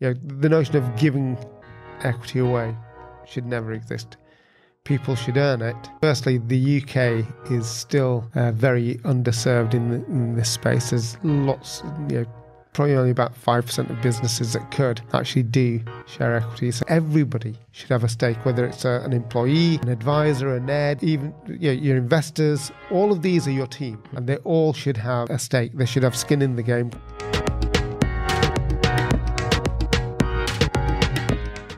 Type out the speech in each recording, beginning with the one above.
The notion of giving equity away should never exist. People should earn it. Firstly, the UK is still very underserved in this space. There's lots, probably only about 5% of businesses that could actually do share equity. So everybody should have a stake, whether it's an employee, an advisor, a NED, even your investors. All of these are your team, and they all should have a stake. They should have skin in the game.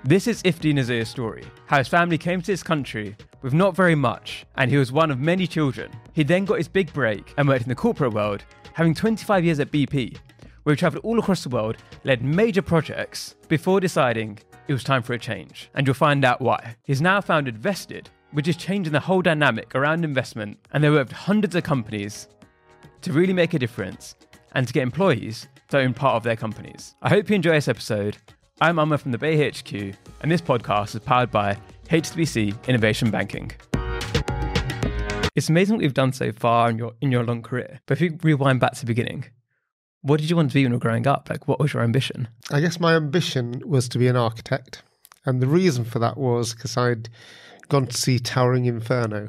This is Ifty Nasir's story, how his family came to this country with not very much, and he was one of many children. He then got his big break and worked in the corporate world, having 25 years at BP, where he travelled all across the world, led major projects, before deciding it was time for a change. And you'll find out why. He's now founded Vested, which is changing the whole dynamic around investment, and they work with hundreds of companies to really make a difference and to get employees to own part of their companies. I hope you enjoy this episode. I'm Amma from the Bay HQ, and this podcast is powered by HSBC Innovation Banking. It's amazing what you've done so far in your long career. But if you rewind back to the beginning, what did you want to be when you were growing up? Like, what was your ambition? I guess my ambition was to be an architect. And the reason for that was because I'd gone to see Towering Inferno,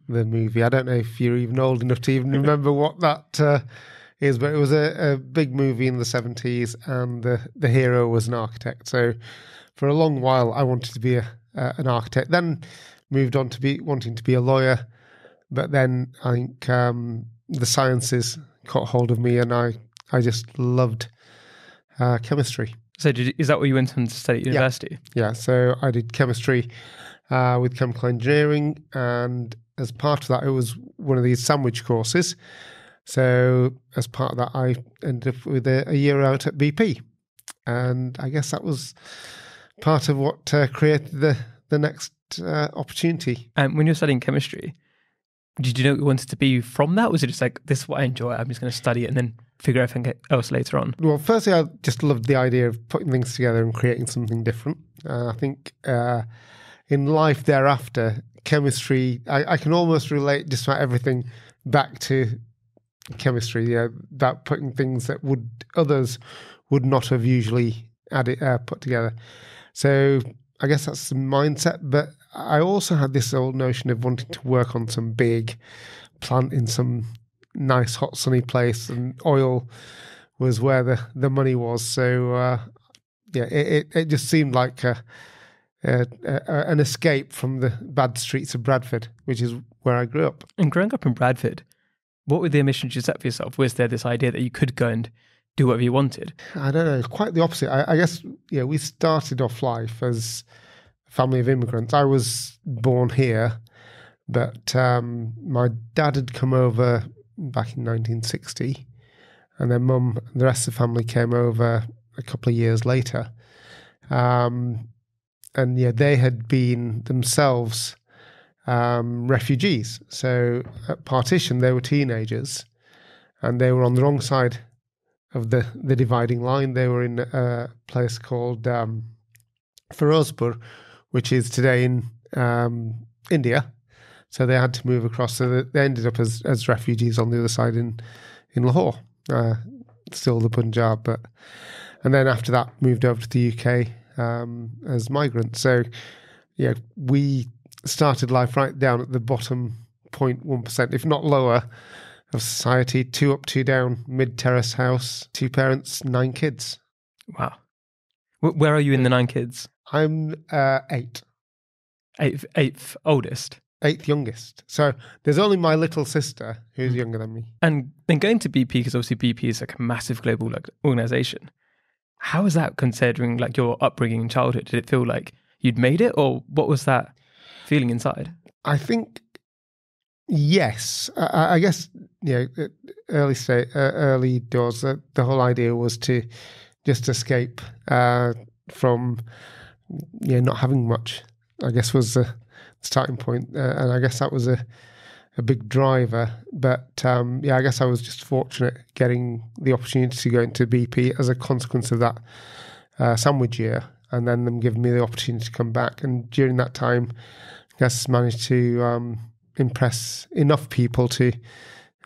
the movie. I don't know if you're even old enough to even remember what that is, but it was a big movie in the 70s, and the hero was an architect. So for a long while, I wanted to be an architect. Then moved on to wanting to be a lawyer. But then I think the sciences caught hold of me, and I just loved chemistry. So is that what you went on to study at university? Yeah, so I did chemistry with chemical engineering, and as part of that, it was one of these sandwich courses. So as part of that, I ended up with a year out at BP. And I guess that was part of what created the next opportunity. And when you were studying chemistry, did you know what you wanted to be from that? Was it just like, this is what I enjoy, I'm just going to study it and then figure everything else later on? Well, firstly, I just loved the idea of putting things together and creating something different. I think in life thereafter, chemistry, I can almost relate just about everything back to chemistry, about putting things that others would not have usually put together. So I guess that's the mindset. But I also had this old notion of wanting to work on some big plant in some nice, hot, sunny place, and oil was where the money was. So it just seemed like an escape from the bad streets of Bradford, which is where I grew up. And growing up in Bradford, what were the ambitions you set for yourself? Was there this idea that you could go and do whatever you wanted? I don't know, quite the opposite. I guess, we started off life as a family of immigrants. I was born here, but my dad had come over back in 1960, and then Mum and the rest of the family came over a couple of years later. And they had been themselves refugees. So at partition, they were teenagers, and they were on the wrong side of the dividing line. They were in a place called Firozpur, which is today in India. So they had to move across. So they ended up as refugees on the other side in Lahore, still the Punjab. And then after that, moved over to the UK as migrants. So we started life right down at the bottom 0.1%, if not lower, of society. 2 up, 2 down, mid-terrace house, 2 parents, 9 kids. Wow. Where are you in the 9 kids? I'm 8. Eighth oldest? 8th youngest. So there's only my little sister who's younger than me. And then going to BP, because obviously BP is like a massive global organisation. How was that considering like your upbringing in childhood? Did it feel like you'd made it, or what was that feeling inside? I think yes. I guess early doors. The whole idea was to just escape from not having much. I guess was the starting point, and I guess that was a big driver. But I guess I was just fortunate getting the opportunity to go into BP as a consequence of that sandwich year, and then them giving me the opportunity to come back. And during that time, I guess managed to impress enough people to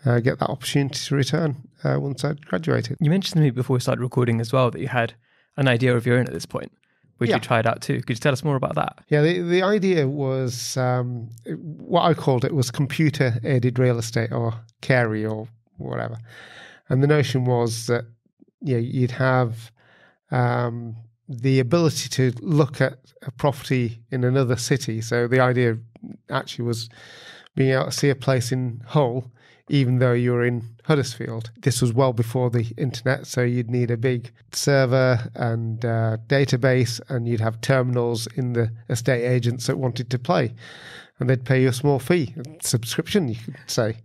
get that opportunity to return once I'd graduated. You mentioned to me before we started recording as well that you had, an idea of your own at this point, which Yeah. you tried out too. Could you tell us more about that? Yeah, the idea was what I called it was computer-aided real estate, or CARE or whatever. And the notion was that you'd have the ability to look at a property in another city. So the idea actually was being able to see a place in Hull, even though you were in Huddersfield. This was well before the internet, so you'd need a big server and database, and you'd have terminals in the estate agents that wanted to play, and they'd pay you a small fee, a subscription, you could say.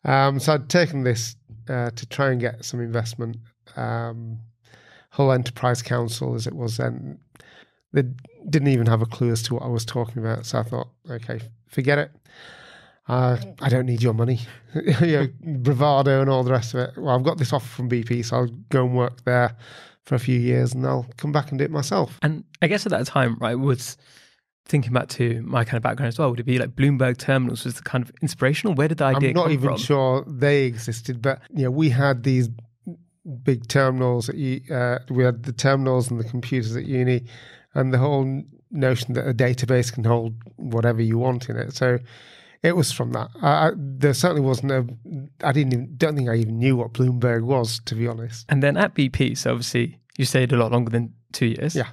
So I'd taken this to try and get some investment. Hull Enterprise Council, as it was then, they didn't even have a clue as to what I was talking about. So I thought, okay, forget it. I don't need your money, bravado and all the rest of it. Well, I've got this offer from BP, so I'll go and work there for a few years, and I'll come back and do it myself. And I guess at that time, right, was thinking back to my kind of background as well. Would it be like Bloomberg terminals was the kind of inspirational? Where did the idea come from? I'm not even sure they existed, but we had these big terminals at we had the terminals and the computers at uni, and the whole notion that a database can hold whatever you want in it. So it was from that. There certainly wasn't don't think I even knew what Bloomberg was, to be honest. And then at BP, so obviously you stayed a lot longer than 2 years. Yeah.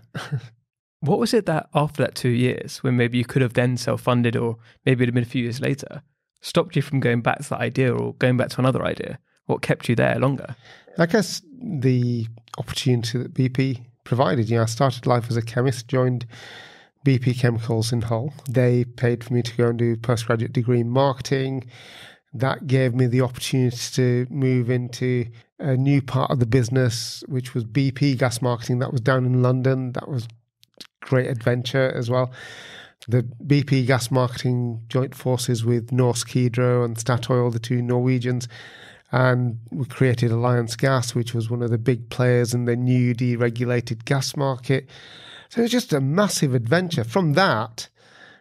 What was it that after that 2 years, when maybe you could have then self-funded, or maybe it had been a few years later, stopped you from going back to that idea or going back to another idea? What kept you there longer? I guess the opportunity that BP provided. I started life as a chemist, joined BP Chemicals in Hull. They paid for me to go and do a postgraduate degree in marketing. That gave me the opportunity to move into a new part of the business, which was BP gas marketing. That was down in London. That was a great adventure as well. The BP gas marketing joint forces with Norsk Hydro and Statoil, the two Norwegians, and we created Alliance Gas, which was one of the big players in the new deregulated gas market. So it was just a massive adventure. From that,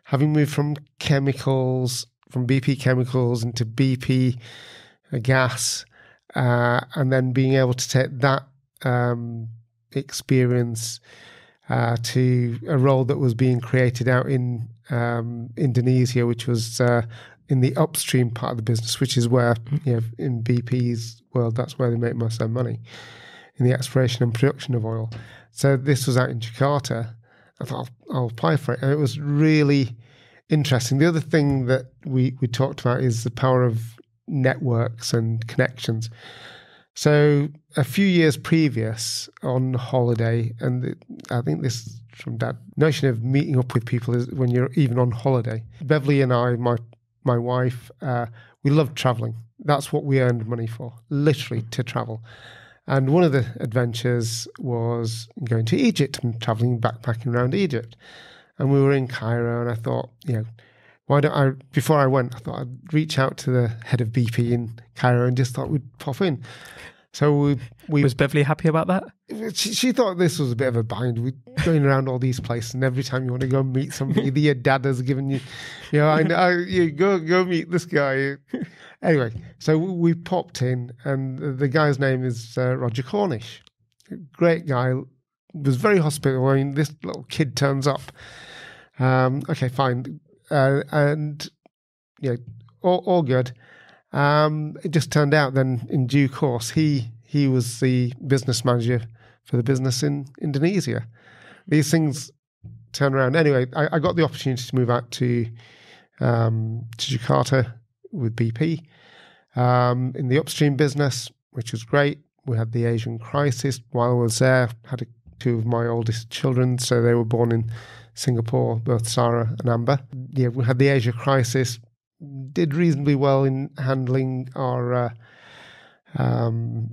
having moved from chemicals, from BP Chemicals into BP Gas, and then being able to take that experience to a role that was being created out in Indonesia, which was in the upstream part of the business, which is where, in BP's world, that's where they make most of their money, in the exploration and production of oil. So this was out in Jakarta. I thought, I'll apply for it. And it was really interesting. The other thing that we talked about is the power of networks and connections. So a few years previous, on holiday, and I think this is from Dad, notion of meeting up with people is when you're even on holiday. Beverly and I, my wife, we loved traveling. That's what we earned money for, literally to travel. And one of the adventures was going to Egypt and traveling, backpacking around Egypt. And we were in Cairo, and I thought, why don't I, before I went, I thought I'd reach out to the head of BP in Cairo and just thought we'd pop in. So we Was Beverly happy about that? She thought this was a bit of a bind. We're going around all these places, and every time you want to go and meet somebody, your dad has given you, I know, you go meet this guy. Anyway, so we popped in, and the guy's name is Roger Cornish. Great guy, was very hospitable. I mean, this little kid turns up. Okay, fine, and all good. It just turned out then, in due course, he was the business manager for the business in Indonesia. These things turn around. Anyway, I got the opportunity to move out to Jakarta with BP in the upstream business, which was great. We had the Asian crisis. While I was there, had two of my oldest children, so they were born in Singapore, both Sarah and Amber. Yeah, we had the Asia crisis. Did reasonably well in handling our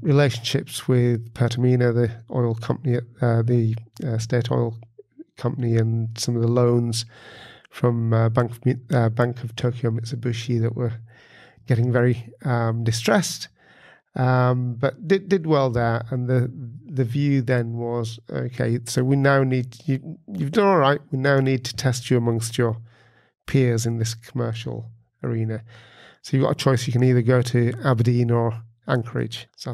relationships with Pertamina, the oil company, the state oil company, and some of the loans from Bank of Tokyo Mitsubishi that were getting very distressed, but did well there. And the view then was, okay, so we now need you've done all right. We now need to test you amongst your peers in this commercial arena. So you've got a choice. You can either go to Aberdeen or Anchorage. So I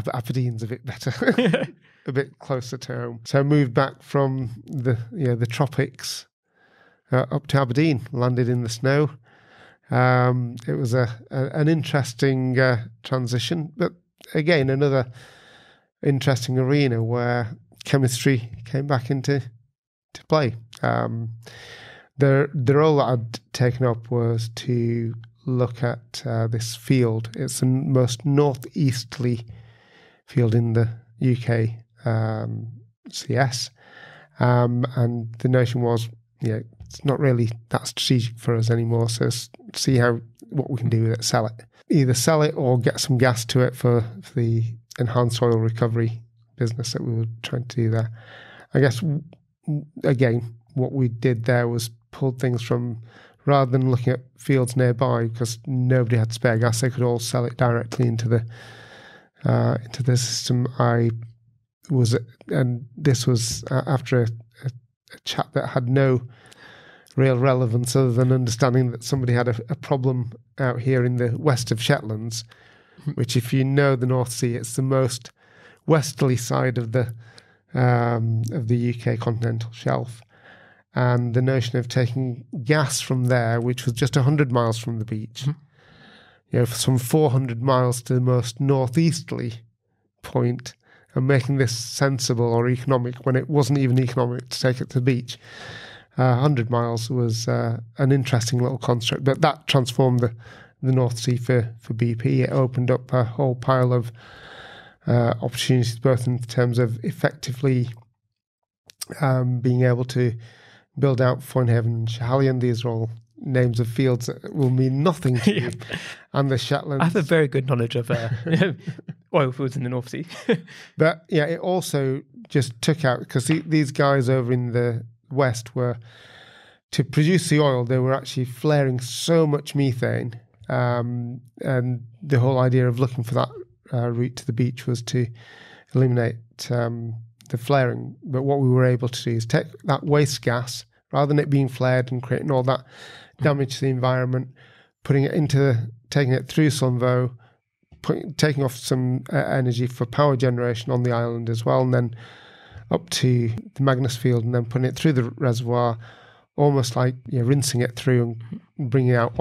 thought Aberdeen's a bit better. a bit closer to home. So I moved back from the tropics up to Aberdeen, landed in the snow. It was an interesting transition, but again, another interesting arena where chemistry came back into play. The role that I'd taken up was to look at this field. It's the most northeasterly field in the UK, CS, and the notion was, it's not really that strategic for us anymore. So see what we can do with it, sell it. Either sell it or get some gas to it for the enhanced oil recovery business that we were trying to do there. I guess, again, what we did there was pulled things from, rather than looking at fields nearby, because nobody had spare gas, they could all sell it directly into the system. And this was after a chat that had no real relevance other than understanding that somebody had a problem out here in the west of Shetlands, which, if you know the North Sea, it's the most westerly side of the UK continental shelf. And the notion of taking gas from there, which was just 100 miles from the beach, for some 400 miles to the most northeasterly point, and making this sensible or economic when it wasn't even economic to take it to the beach. 100 miles was an interesting little construct, but that transformed the North Sea for BP. It opened up a whole pile of opportunities, both in terms of effectively being able to build out Foynhaven and Schiehallion. These are all names of fields that will mean nothing to you. And the Shetlands. I have a very good knowledge of oil fields in the North Sea. But it also just took out, because these guys over in the west were, to produce the oil, they were actually flaring so much methane. And the whole idea of looking for that route to the beach was to eliminate the flaring. But what we were able to do is take that waste gas, rather than it being flared and creating all that damage to the environment, taking it through Sunvo, taking off some energy for power generation on the island as well, and then up to the Magnus field, and then putting it through the reservoir, almost like rinsing it through and bringing out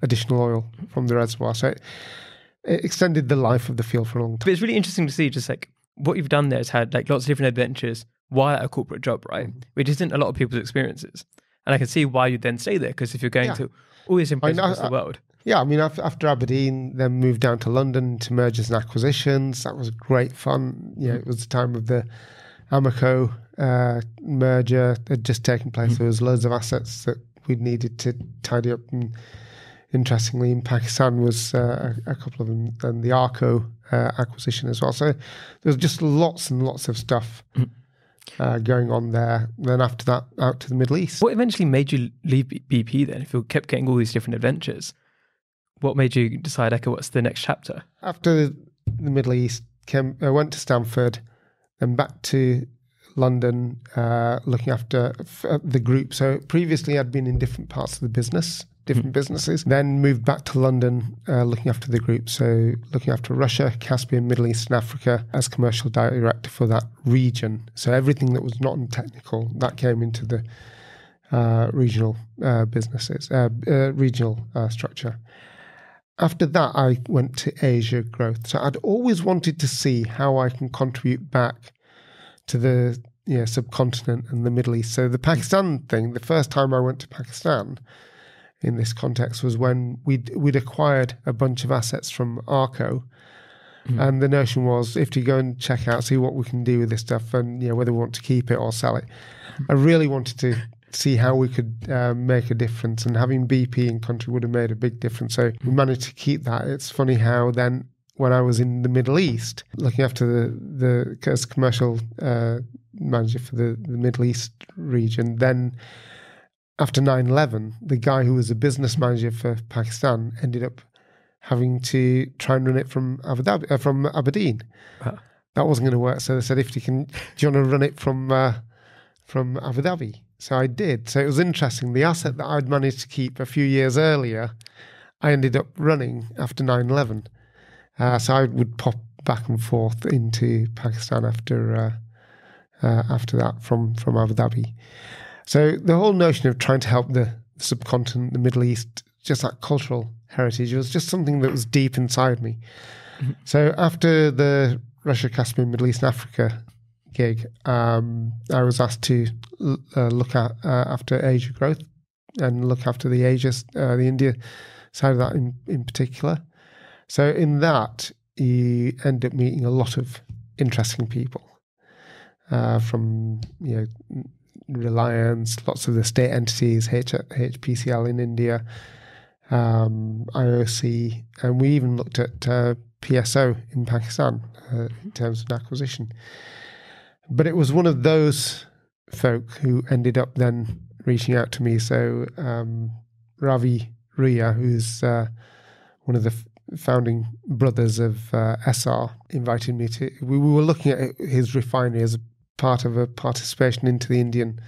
additional oil from the reservoir. So it extended the life of the field for a long time. But it's really interesting to see just like what you've done there has had like lots of different adventures while at a corporate job, right? Which isn't a lot of people's experiences. And I can see why you'd then stay there, because if you're going to all these different places across the world. Yeah, I mean, after Aberdeen, then moved down to London to mergers and acquisitions. That was great fun. It was the time of the Amoco merger had just taken place. There was loads of assets that we needed to tidy up. And interestingly, in Pakistan was a couple of them, and the Arco acquisition as well. So there was just lots and lots of stuff going on there. Then after that, out to the Middle East. What eventually made you leave BP then? If you kept getting all these different adventures, what made you decide, okay, what's the next chapter? After the Middle East, I went to Stanford, then back to London, looking after the group. So previously I'd been in different parts of the business, different businesses, then moved back to London, looking after the group. So looking after Russia, Caspian, Middle East and Africa as commercial director for that region. So everything that was non-technical, that came into the regional businesses, regional structure. After that, I went to Asia growth. So I'd always wanted to see how I can contribute back to the subcontinent and the Middle East. So the Pakistan thing, the first time I went to Pakistan in this context was when we'd acquired a bunch of assets from Arco. And the notion was, if you go and check out, see what we can do with this stuff, and whether we want to keep it or sell it. I really wanted to see how we could make a difference, and having BP in country would have made a big difference. So we managed to keep that. It's funny how then when I was in the Middle East, looking after as commercial manager for the Middle East region, then after 9/11, the guy who was a business manager for Pakistan ended up having to try and run it from Aberdeen. That wasn't going to work. So they said, do you want to run it from Abu Dhabi? So I did. So it was interesting. The asset that I'd managed to keep a few years earlier, I ended up running after 9/11. So I would pop back and forth into Pakistan after after that from Abu Dhabi. So the whole notion of trying to help the subcontinent, the Middle East, just that cultural heritage, was just something that was deep inside me. Mm-hmm. So after the Russia, Caspian, Middle East and Africa gig, I was asked to look after Asia growth and look after the India side of that in particular. So in that, you end up meeting a lot of interesting people from Reliance, lots of the state entities, HPCL in India, IOC, and we even looked at PSO in Pakistan in terms of acquisition. But it was one of those folk who ended up then reaching out to me. So Ravi Ria, who's one of the founding brothers of SR, invited me to. We were looking at his refinery as a part of a participation into the Indian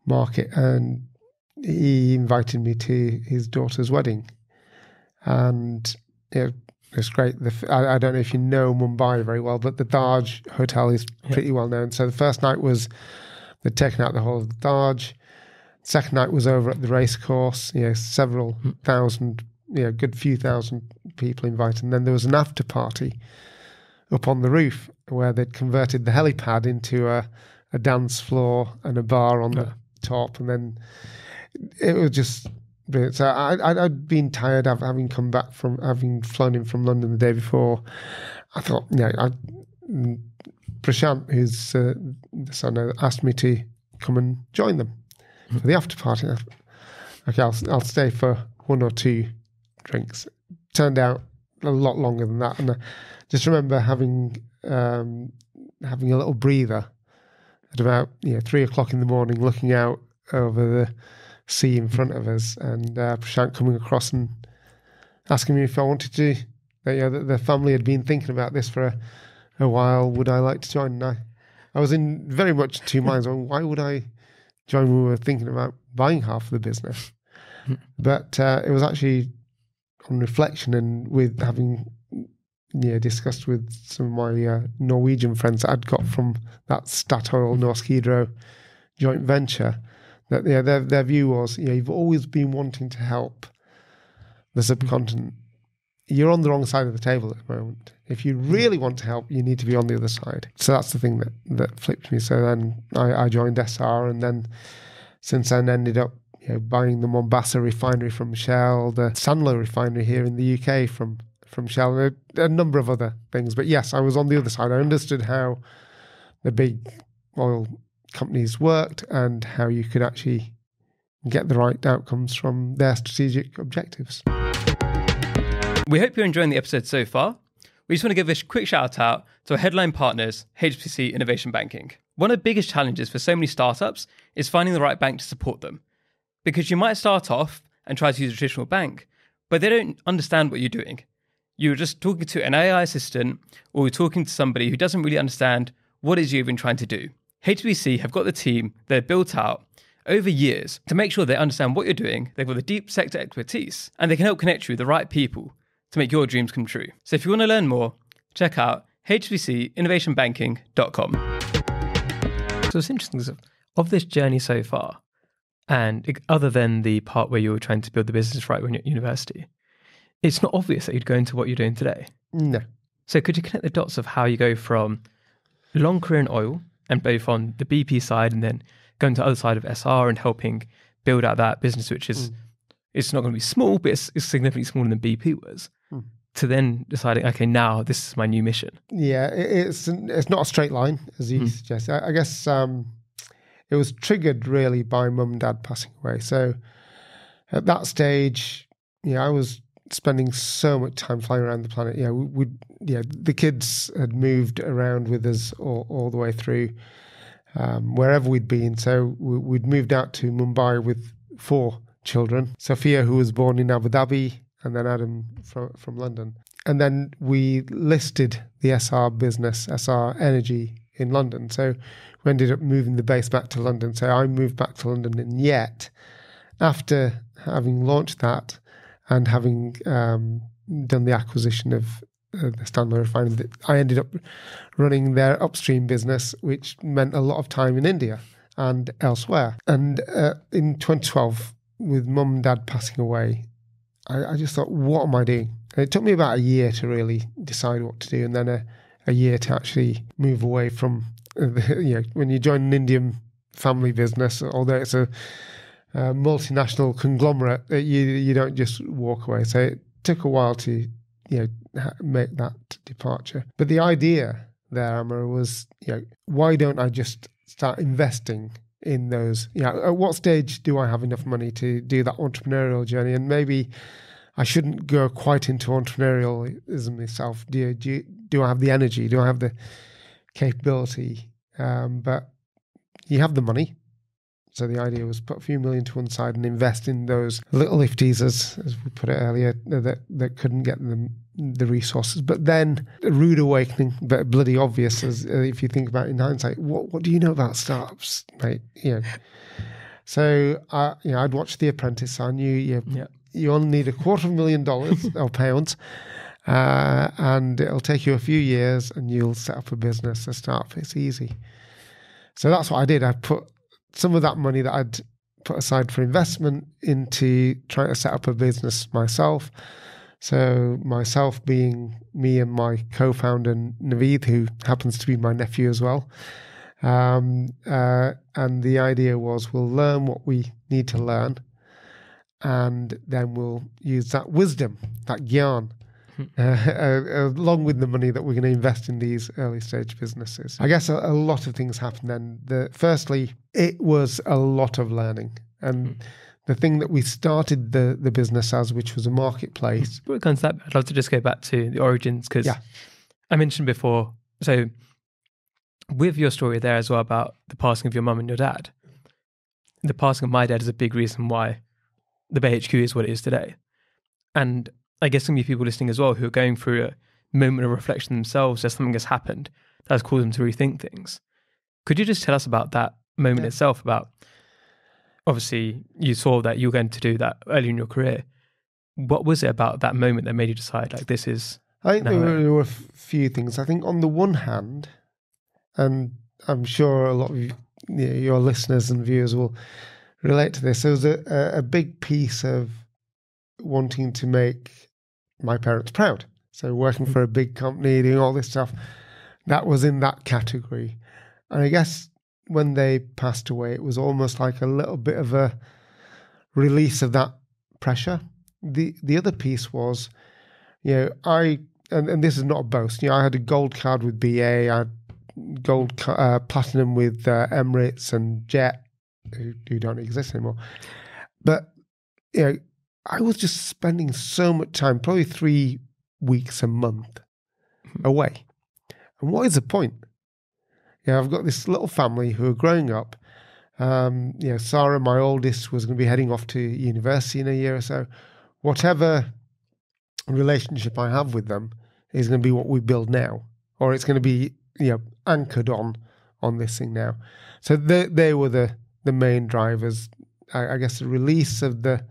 market, and he invited me to his daughter's wedding, and it's great. I don't know if you know Mumbai very well, but the Taj Hotel is pretty well known. So the first night was they'd taken out the whole of the Taj. Second night was over at the race course. Several thousand, good few thousand people invited. And then there was an after party up on the roof where they'd converted the helipad into a dance floor and a bar on the top. And then it was just brilliant. So I'd been tired of having come back from having flown in from London the day before. I thought, Prashant, who's the son, asked me to come and join them for the after party. I thought, okay, I'll stay for one or two drinks. Turned out a lot longer than that, and I just remember having a little breather at about 3 o'clock in the morning, looking out over the sea in front of us, and Prashant coming across and asking me if I wanted to. The family had been thinking about this for a while. Would I like to join? And I was in very much two minds. Why would I join? We were thinking about buying half of the business, but it was actually on reflection and with having discussed with some of my Norwegian friends that I'd got from that Statoil Norsk Hydro joint venture, that their view was, you've always been wanting to help the subcontinent. You're on the wrong side of the table at the moment. If you really want to help, you need to be on the other side. So that's the thing that flipped me. So then I joined SR, and then since then ended up buying the Mombasa refinery from Shell, the Sanlo refinery here in the UK from Shell, and a number of other things. But yes, I was on the other side. I understood how the big oil companies worked and how you could actually get the right outcomes from their strategic objectives. We hope you're enjoying the episode so far. We just want to give a quick shout out to our headline partners, HPC Innovation Banking. One of the biggest challenges for so many startups is finding the right bank to support them. Because you might start off and try to use a traditional bank, but they don't understand what you're doing. You're just talking to an AI assistant, or you're talking to somebody who doesn't really understand what it is you're even trying to do. HPC have got the team they've built out over years to make sure they understand what you're doing. They've got the deep sector expertise, and they can help connect you with the right people to make your dreams come true. So if you want to learn more, check out hpcinnovationbanking.com. So it's interesting, of this journey so far, and other than the part where you were trying to build the business right when you're at university, it's not obvious that you'd go into what you're doing today. No. So could you connect the dots of how you go from long career in oil and both on the BP side and then going to the other side of SR and helping build out that business, which is, it's not going to be small, but it's significantly smaller than BP was, to then deciding, okay, now this is my new mission? Yeah, it's not a straight line, as you suggest. I guess it was triggered really by mum and dad passing away. So at that stage, I was spending so much time flying around the planet. The kids had moved around with us all the way through wherever we'd been. So we'd moved out to Mumbai with 4 children. Sophia, who was born in Abu Dhabi, and then Adam from London. And then we listed the SR business, SR Energy, in London. So we ended up moving the base back to London. So I moved back to London, and yet after having launched that and having done the acquisition of the Stanley refinery. I ended up running their upstream business, which meant a lot of time in India and elsewhere. And in 2012, with mum and dad passing away, I just thought, what am I doing? And it took me about a year to really decide what to do, and then a year to actually move away from, when you join an Indian family business, although it's a multinational conglomerate, you don't just walk away. So it took a while to make that departure. But the idea there, Amara, was why don't I just start investing in those? At what stage do I have enough money to do that entrepreneurial journey? And maybe I shouldn't go quite into entrepreneurialism myself. Do I have the energy? Do I have the capability? But you have the money. So the idea was put a few million to one side and invest in those little Ifties, as we put it earlier, that couldn't get the resources. But then a rude awakening, but bloody obvious, as if you think about it in hindsight. What do you know about startups, mate? So I'd watched The Apprentice. I knew you only need $250,000 or pounds, and it'll take you a few years, and you'll set up a business, a startup. It's easy. So that's what I did. I put some of that money that I'd put aside for investment into trying to set up a business myself. So myself being me and my co-founder, Naveed, who happens to be my nephew as well. And the idea was we'll learn what we need to learn, and then we'll use that wisdom, that gyan, along with the money that we're going to invest in these early stage businesses. I guess a lot of things happened then. Firstly, it was a lot of learning. And the thing that we started the business as, which was a marketplace. Before it comes to that, I'd love to just go back to the origins, because I mentioned before, so with your story there as well about the passing of your mum and your dad, the passing of my dad is a big reason why the Bay HQ is what it is today. And I guess some of you people listening as well who are going through a moment of reflection themselves as something has happened that has caused them to rethink things. Could you just tell us about that moment itself? About, obviously, you saw that you were going to do that early in your career. What was it about that moment that made you decide, like, this is... I think there were a few things. I think on the one hand, and I'm sure a lot of your listeners and viewers will relate to this, there was a big piece of wanting to make my parents proud. So working for a big company, doing all this stuff, that was in that category. And I guess when they passed away, it was almost like a little bit of a release of that pressure. The other piece was, and this is not a boast, I had a gold card with BA, I had platinum with Emirates and Jet, who don't exist anymore. But, I was just spending so much time, probably 3 weeks a month away. And what is the point? I've got this little family who are growing up. Sarah, my oldest, was going to be heading off to university in a year or so. Whatever relationship I have with them is going to be what we build now, or it's going to be anchored on this thing now. So they were the main drivers. I guess the release of the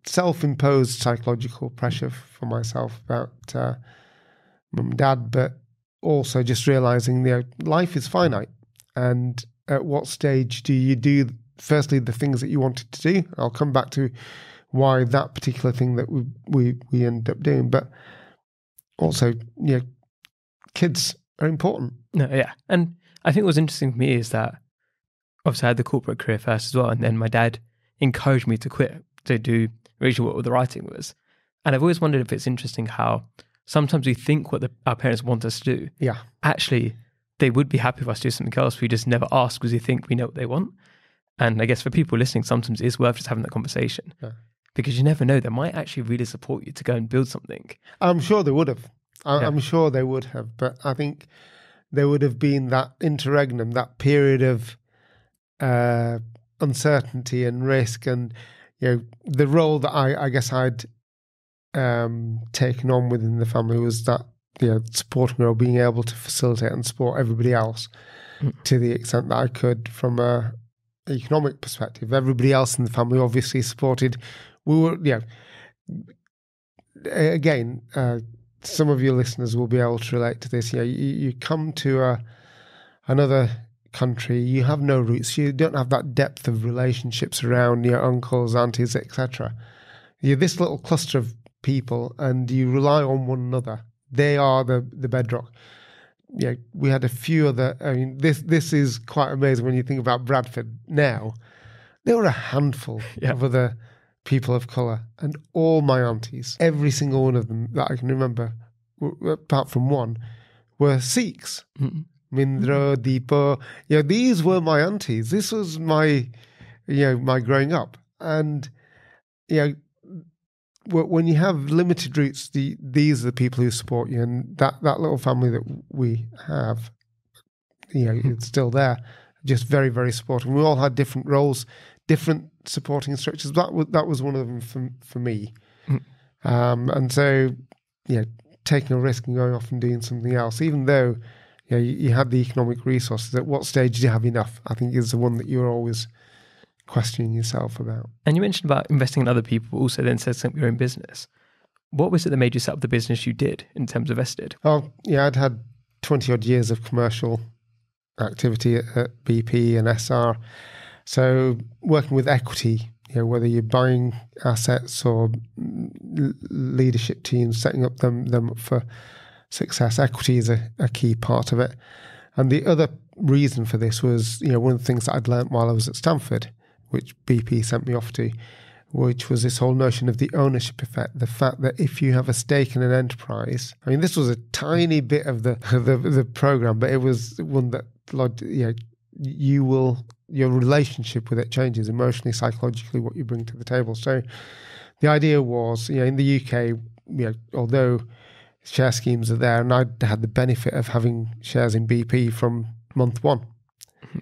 self-imposed psychological pressure for myself about mum and dad, but also just realizing life is finite, and at what stage do you do firstly the things that you wanted to do? I'll come back to why that particular thing that we end up doing, but also kids are important. And I think what's interesting for me is that obviously I had the corporate career first as well, and then my dad encouraged me to quit to do originally what the writing was. And I've always wondered if it's interesting how sometimes we think what our parents want us to do. Yeah. Actually, they would be happy if us to do something else. We just never ask because we think we know what they want. And I guess for people listening, sometimes it's worth just having that conversation. Yeah. Because you never know, they might actually really support you to go and build something. I'm sure they would have. I'm sure they would have. But I think there would have been that interregnum, that period of uncertainty and risk, and the role that I guess I'd taken on within the family was that supporting role, being able to facilitate and support everybody else to the extent that I could from a economic perspective. Everybody else in the family obviously supported. We were again some of your listeners will be able to relate to this. You come to another country, you have no roots, you don't have that depth of relationships around your uncles, aunties, etc. You're this little cluster of people, and you rely on one another. They are the bedrock. We had a few other. I mean, this is quite amazing when you think about Bradford now. There were a handful of other people of colour, and all my aunties, every single one of them that I can remember, apart from one, were Sikhs. Mm-hmm. Mindro, Deepo, these were my aunties. This was my growing up. And, when you have limited roots, these are the people who support you. And that little family that we have, it's still there, just very, very supportive. We all had different roles, different supporting structures. That was one of them for me. And so, taking a risk and going off and doing something else, even though you had the economic resources, at what stage did you have enough? I think is the one that you're always questioning yourself about. And you mentioned about investing in other people, but also then setting up your own business. What was it that made you set up the business you did in terms of vested? Oh, I'd had 20 odd years of commercial activity at BP and SR. So working with equity, whether you're buying assets or leadership teams, setting up them up for success, equity is a key part of it. And the other reason for this was, one of the things that I'd learnt while I was at Stanford, which BP sent me off to, which was this whole notion of the ownership effect, the fact that if you have a stake in an enterprise, I mean, this was a tiny bit of the program, but it was one that, your relationship with it changes emotionally, psychologically, what you bring to the table. So the idea was, in the UK, although share schemes are there, and I'd had the benefit of having shares in BP from month one. Mm-hmm.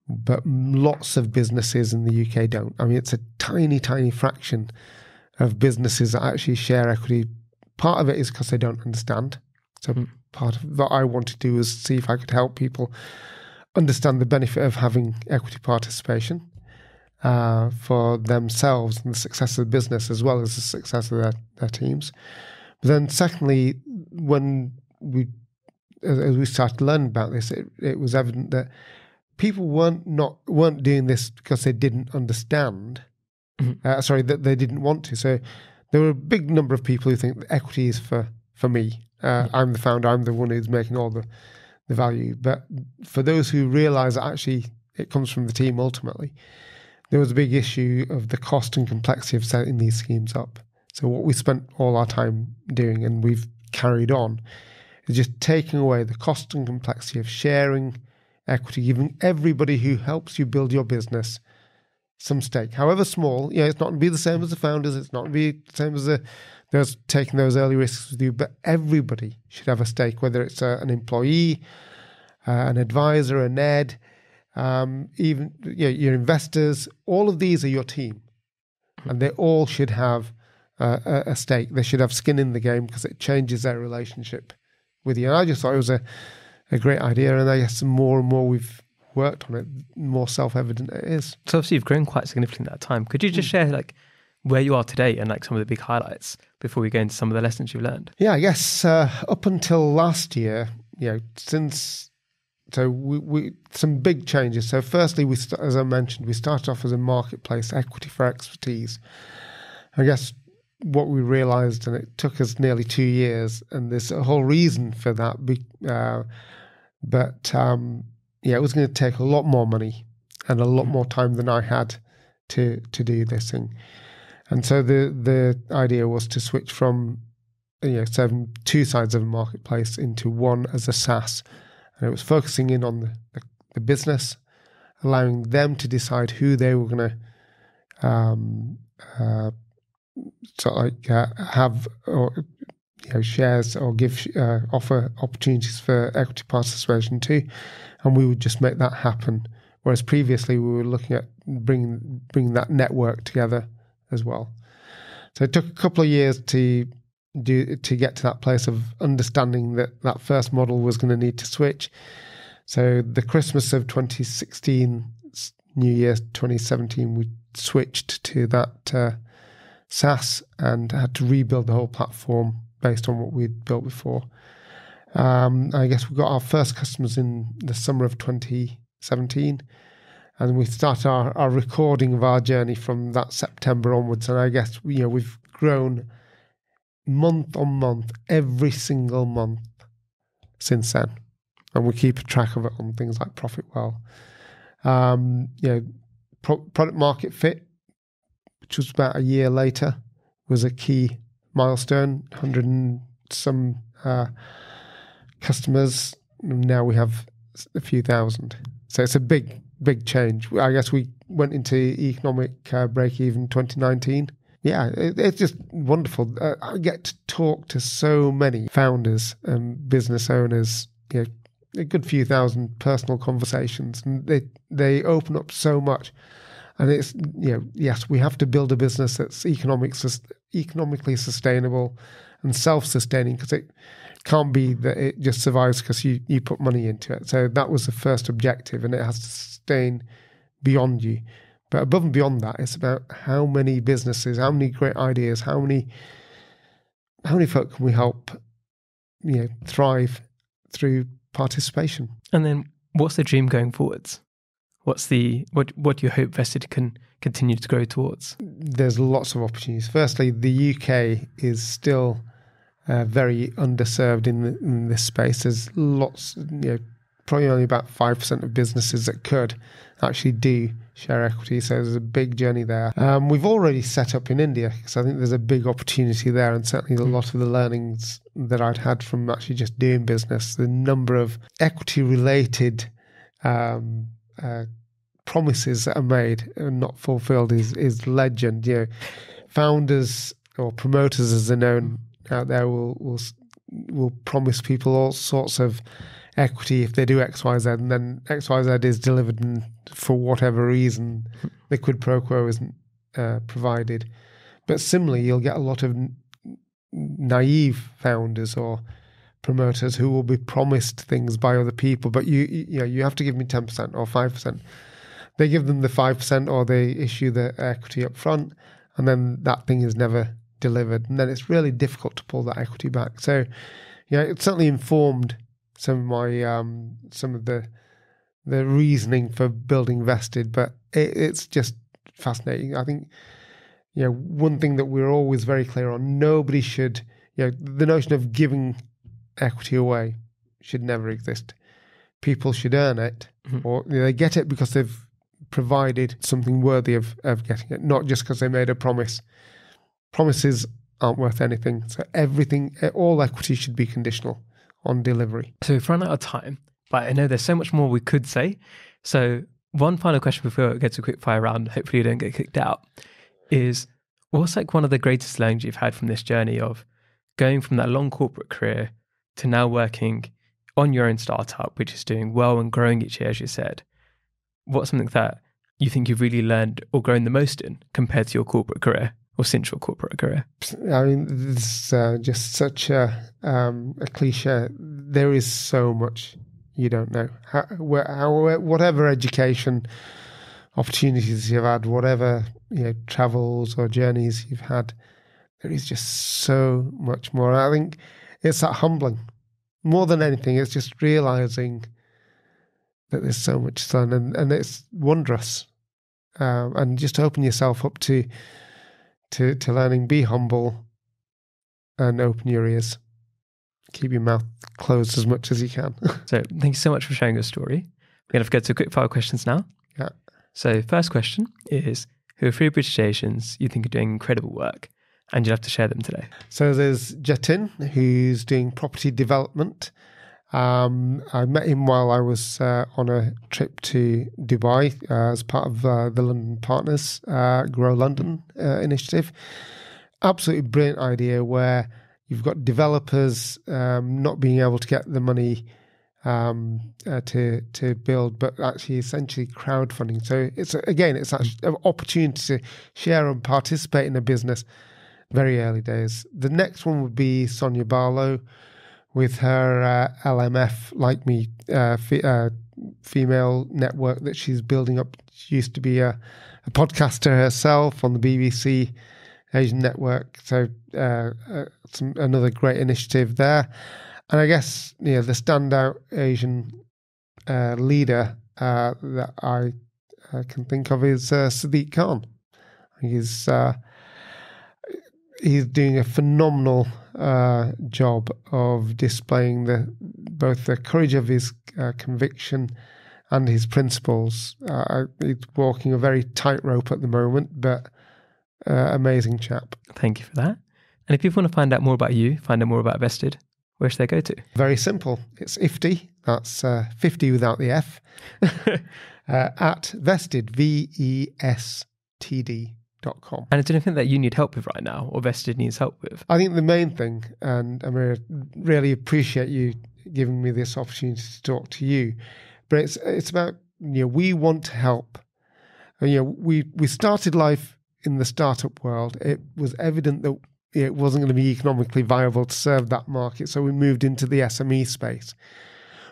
But lots of businesses in the UK don't. I mean, it's a tiny, tiny fraction of businesses that actually share equity. Part of it is because they don't understand. So part of what I wanted to do was see if I could help people understand the benefit of having equity participation for themselves and the success of the business as well as the success of their teams. But then secondly, as we started learning about this, it was evident that people weren't doing this because they didn't understand. Mm-hmm. That they didn't want to. So there were a big number of people who think that equity is for me. I'm the founder. I'm the one who's making all the value. But for those who realise that actually it comes from the team ultimately, there was a big issue of the cost and complexity of setting these schemes up. So what we spent all our time doing, and we've carried on, is just taking away the cost and complexity of sharing equity, giving everybody who helps you build your business some stake, however small. It's not going to be the same as the founders. It's not going to be the same as those taking those early risks with you, but everybody should have a stake, whether it's an employee, an advisor, an ed, even your investors. All of these are your team, and they all should have a stake. They should have skin in the game because it changes their relationship with you. And I just thought it was a great idea, and I guess the more and more we've worked on it, more self-evident it is. So obviously you've grown quite significantly in that time. Could you just share where you are today and some of the big highlights before we go into some of the lessons you've learned? Yeah, I guess up until last year, we some big changes. So firstly, as I mentioned, we started off as a marketplace, equity for expertise. I guess what we realised, and it took us nearly 2 years, and there's a whole reason for that, it was going to take a lot more money and a lot more time than I had to do this thing. And so the idea was to switch from serving two sides of a marketplace into one as a SaaS. And it was focusing in on the business, allowing them to decide who they were going to have shares or give offer opportunities for equity participation to, and we would just make that happen. Whereas previously we were looking at bringing that network together as well. So it took a couple of years to get to that place of understanding that first model was going to need to switch. So the Christmas of 2016, New Year 2017, we switched to that SaaS and had to rebuild the whole platform based on what we'd built before. I guess we got our first customers in the summer of 2017, and we started our recording of our journey from that September onwards. And I guess we've grown month on month, every single month since then, and we keep a track of it on things like Profitwell. Product market fit, which was about a year later, was a key milestone. 100 and some customers. Now we have a few thousand. So it's a big change. I guess we went into economic break-even 2019. Yeah, it's just wonderful. I get to talk to so many founders and business owners, a good few thousand personal conversations, and they open up so much. And it's, yes, we have to build a business that's economically sustainable and self-sustaining, because it can't be that it just survives because you put money into it. So that was the first objective, and it has to sustain beyond you. But above and beyond that, it's about how many businesses, how many great ideas, how many folk can we help, thrive through participation. And then, what's the dream going forwards? What do you hope Vested can continue to grow towards? There's lots of opportunities. Firstly, the UK is still very underserved in this space. There's lots, probably only about 5% of businesses that could actually do share equity. So there's a big journey there. We've already set up in India, because I think there's a big opportunity there, and certainly a lot of the learnings that I'd had from actually just doing business, the number of equity-related promises that are made and not fulfilled is legend. Founders or promoters, as they're known out there, will promise people all sorts of equity if they do X, Y, Z, and then X, Y, Z is delivered, and for whatever reason, the quid pro quo isn't provided. But similarly, you'll get a lot of naive founders or promoters who will be promised things by other people, but you have to give me 10% or 5%. They give them the 5%, or they issue the equity up front, and then that thing is never delivered, and then it's really difficult to pull that equity back. So it certainly informed some of my some of the reasoning for building Vested, but it's just fascinating. I think one thing that we're always very clear on: nobody should, the notion of giving equity away should never exist. People should earn it, or they get it because they've provided something worthy of getting it, not just because they made a promise. Promises aren't worth anything. So all equity should be conditional on delivery. So we've run out of time, but I know there's so much more we could say. So one final question before we get to a quick fire round, hopefully you don't get kicked out, is what's one of the greatest learnings you've had from this journey of going from that long corporate career to now working on your own startup, which is doing well and growing each year, as you said? What's something that you think you've really learned or grown the most in compared to your corporate career, or since your corporate career? I mean, this is just such a cliche. There is so much you don't know. Whatever education opportunities you've had, whatever travels or journeys you've had, there is just so much more. I think it's that humbling. More than anything, it's just realizing that there's so much to learn, and it's wondrous. And just open yourself up to learning. Be humble and open your ears. Keep your mouth closed as much as you can. So thank you so much for sharing your story. We're going to get to quick fire questions now. Yeah. So first question is, who are 3 British Asians you think are doing incredible work, and you'll have to share them today? So there's Jatin, who's doing property development. I met him while I was on a trip to Dubai as part of the London Partners Grow London initiative. Absolutely brilliant idea where you've got developers not being able to get the money to build, but actually essentially crowdfunding. So it's an opportunity to share and participate in a business. Very early days. The next one would be Sonia Barlow, with her LMF, Like Me, female network that she's building up. She used to be a podcaster herself on the BBC, Asian network. So another great initiative there. And I guess the standout Asian leader that I can think of is Sadiq Khan. He's doing a phenomenal job of displaying both the courage of his conviction and his principles. He's walking a very tightrope at the moment, but amazing chap. Thank you for that. And if people want to find out more about you, find out more about Vested, where should they go to? Very simple. It's Ifty, that's 50 without the F, at Vested, VESTD.com. And is there anything that you need help with right now, or Vested needs help with? I think the main thing, and I really appreciate you giving me this opportunity to talk to you, but it's about, we want to help. And, we started life in the startup world. It was evident that it wasn't going to be economically viable to serve that market, so we moved into the SME space.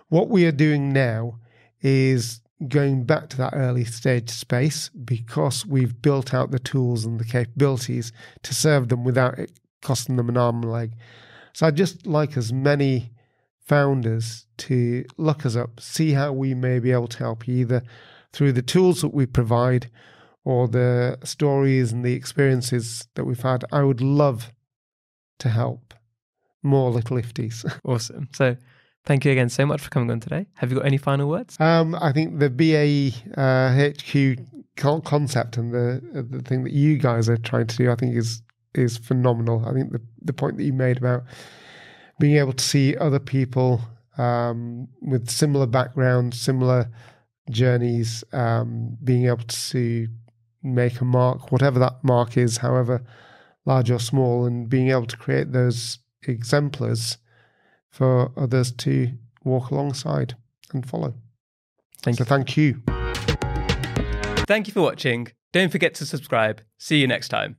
What we are doing now is going back to that early stage space because we've built out the tools and the capabilities to serve them without it costing them an arm and a leg. So I'd just like as many founders to look us up, see how we may be able to help you either through the tools that we provide or the stories and the experiences that we've had. I would love to help more little Iftys. Awesome. So thank you again so much for coming on today. Have you got any final words? I think the BAE HQ concept and the thing that you guys are trying to do, I think is phenomenal. I think the point that you made about being able to see other people with similar backgrounds, similar journeys, being able to make a mark, whatever that mark is, however large or small, and being able to create those exemplars for others to walk alongside and follow. Thank you. Thank you for watching. Don't forget to subscribe. See you next time.